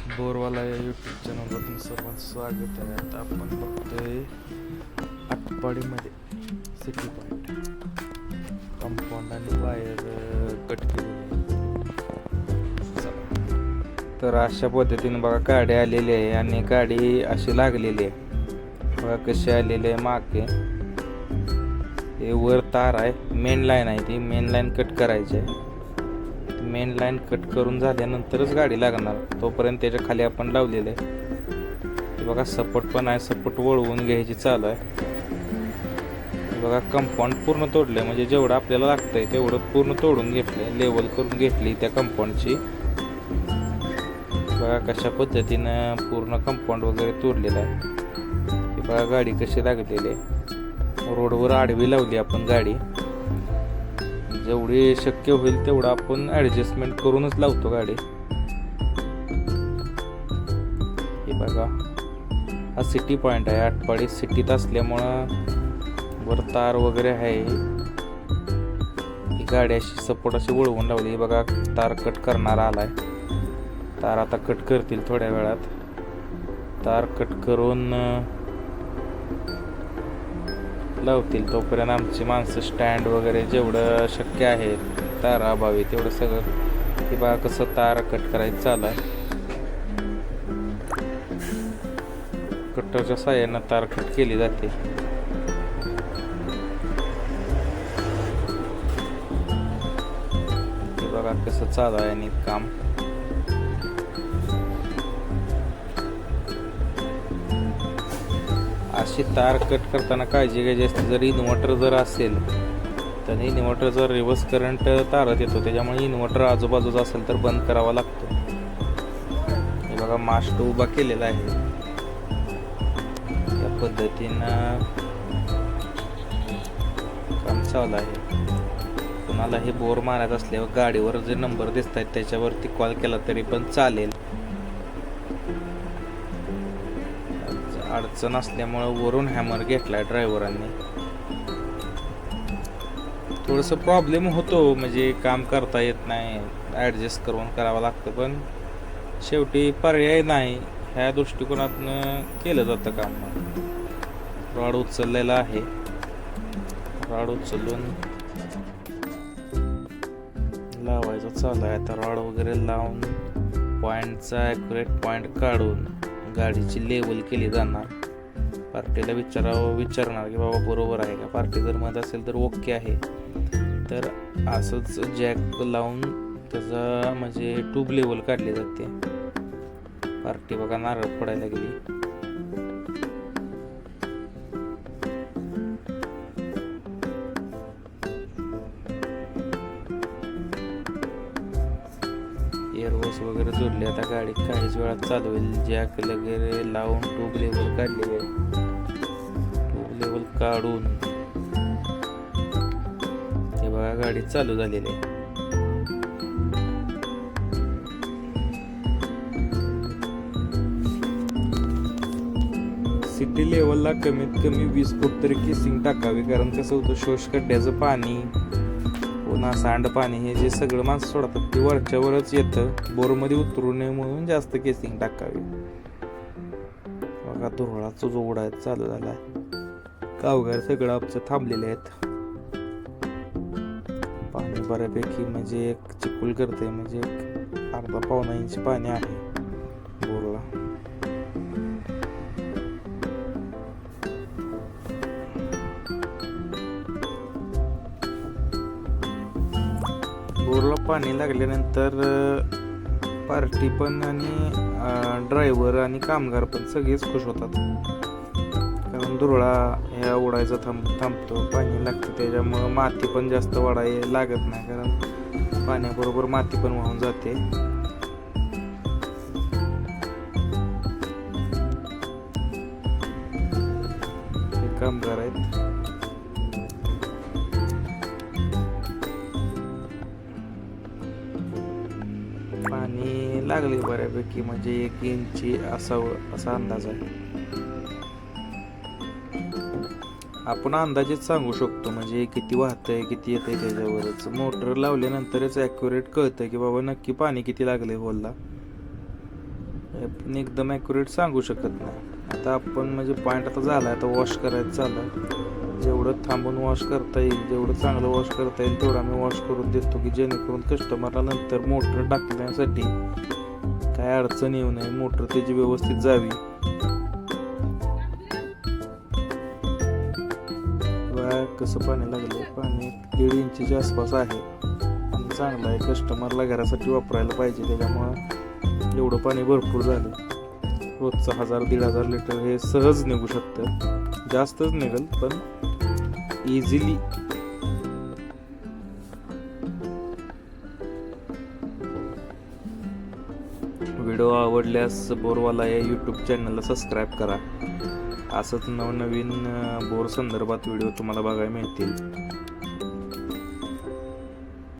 बोरवाला या यूट्यूब चॅनलवरून सर्वांचं स्वागत आहे. आता आपण बघतोय आटपाडीमध्ये सिटी पॉईंट कंपाऊंड आणि वायर कट केलेली. तर अशा पद्धतीने बघा गाडी आलेली आहे आणि गाडी अशी लागलेली आहे बघा कशी आलेली आहे. मागे हे वर तार आहे, मेन लाईन आहे, ती मेन लाईन कट करायची आहे. मेन लाईन कट करून झाल्यानंतरच गाडी लागणार, तोपर्यंत त्याच्या खाली आपण लावलेलं आहे. बघा सपोर्ट पण आहे, सपोर्ट वळवून घ्यायची चालू आहे. बघा कंपाऊंड पूर्ण तोडलं आहे, म्हणजे जेवढं आपल्याला लागतंय तेवढं पूर्ण तोडून घेतलं, लेवल करून घेतली त्या कंपाऊंडची. बघा कशा पद्धतीनं पूर्ण कंपाऊंड वगैरे तोडलेलं आहे. बघा गाडी कशी लागलेली आहे. रोडवर आडवी लावली आपण गाडी, जेवढी शक्य होईल तेवढं आपण ॲडजस्टमेंट करूनच लावतो गाडी. हे बघा हा सिटी पॉईंट आहे, आटपाडी सिटीत असल्यामुळं वर तार वगैरे आहे. ही गाडी अशी सपोर्ट अशी वळवून लावली. बघा तार कट करणारा आलाय, तार आता कट करतील थोड्या वेळात. तार कट करून लावतील, तोपर्यंत आमची माणसं स्टँड वगैरे जेवढं शक्य आहे ताराअभावी तेवढं सगळं. की बघा कसं तार कट करायचं चालू आहे. कटरच्या साह्यानं तार कट केली जाते. हे बघा कसं चालू आहे आणि काम. अशी तार कट करताना काळजी घ्यायची असते. जर इन्व्हर्टर जर असेल तर इन्व्हर्टर जर रिव्हर्स करंट तारत येतो, त्याच्यामुळे इन्व्हर्टर आजूबाजूचा असेल तर बंद करावा लागतो. हे बघा मास्ट उभा केलेला आहे, या पद्धतीनं काम चालू आहे. कुणाला हे बोर मारायचं असल्यावर गाडीवर जे नंबर दिसत आहेत त्याच्यावरती कॉल केला तरी पण चालेल. अडचण असल्यामुळं वरून हॅमर घेतलाय ड्रायव्हरांनी. थोडंसं प्रॉब्लेम होतो, म्हणजे काम करता येत नाही, ॲडजस्ट करून करावं लागतं, पण शेवटी पर्याय नाही. ह्या दृष्टिकोनातनं केलं जातं काम. रॉड उचललेला आहे, रॉड उचलून लावायचं चालू आहे. आता रॉड वगैरे लावून पॉईंटचा ॲक्युरेट पॉईंट काढून गाडीची लेवल केली जाणार. पार्टीला विचारणार की बाबा बरोबर आहे का. पार्टी जर मत असेल तर ओके आहे, तर असंच जॅक लावून त्याचा म्हणजे ट्यूब लेवल काढली जाते. पार्टी बघा नारळ फोडायला गेली. एअरबस वगैरे जोडले. आता गाडी काहीच वेळात चालू होईल. जॅक वगैरे लावून ट्यूब लेवल काढलेली आहे. ट्यूब लेवल काढून हे बघा गाडी चालू झालेली आहे. सिटी लेवलला कमीत कमी 20 फूट तरी केसिंग टाकावी, कारण कसं होतं शोषखड्ड्याचं पाणी पुन्हा सांडपाणी हे जे सगळं माणसं सोडतात ते वरच्यावरच येतं. बोरमध्ये उतरू नये म्हणून जास्त केसिंग टाकावी. बघा धुरळाचा जो उडायचा चालू झाला आहे. कामगार सगळं आमचं थांबलेले आहेत. पाणी बऱ्यापैकी म्हणजे एक चिखल करते, म्हणजे एक अर्धा पावणा इंच पाणी आहे बोरला. बोरला पाणी लागल्यानंतर पार्टी पण आणि ड्रायव्हर आणि कामगार पण सगळेच खुश होतात, कारण धुरळा ह्या उडायचा थांबतो. पाणी लागतं त्याच्यामुळं माती पण जास्त वाढायला लागत नाही, कारण पाण्याबरोबर माती पण वाहून जाते. हे कामगार आहेत. पाणी लागले बऱ्यापैकी, म्हणजे 1 इंची असावं असा अंदाज आहे. आपण अंदाजेच सांगू शकतो, म्हणजे किती वाहतंय किती येतंय त्याच्यावरच. मोटर लावल्यानंतरच ॲक्युरेट कळतं की बाबा नक्की पाणी किती लागलंय होलला. हे पण एकदम ॲक्युरेट सांगू शकत नाही. आता आपण म्हणजे पॉईंट आता झाला आता वॉश करायचं झालं, जेवढं थांबून वॉश करता येईल, जेवढं चांगलं वॉश करता येईल तेवढं आम्ही वॉश करून देतो की जेणेकरून कस्टमरला नंतर मोटर टाकण्यासाठी काय अडचण येऊ नये, मोटर त्याची व्यवस्थित जावी. कसं पाणी लागलं, पाणी 1.5 इंचीच्या आसपास आहे आणि चांगलं आहे, कस्टमरला घरासाठी वापरायला पाहिजे. त्याच्यामुळं एवढं पाणी भरपूर झालं. रोजचं 1000-1500 लिटर हे सहज निघू शकतं, जास्तच निघेल पण इझिली. व्हिडिओ आवडल्यास बोरवाला या यूट्यूब चॅनलला सबस्क्राईब करा. असंच नवनवीन बोर संदर्भात व्हिडिओ तुम्हाला बघायला मिळतील.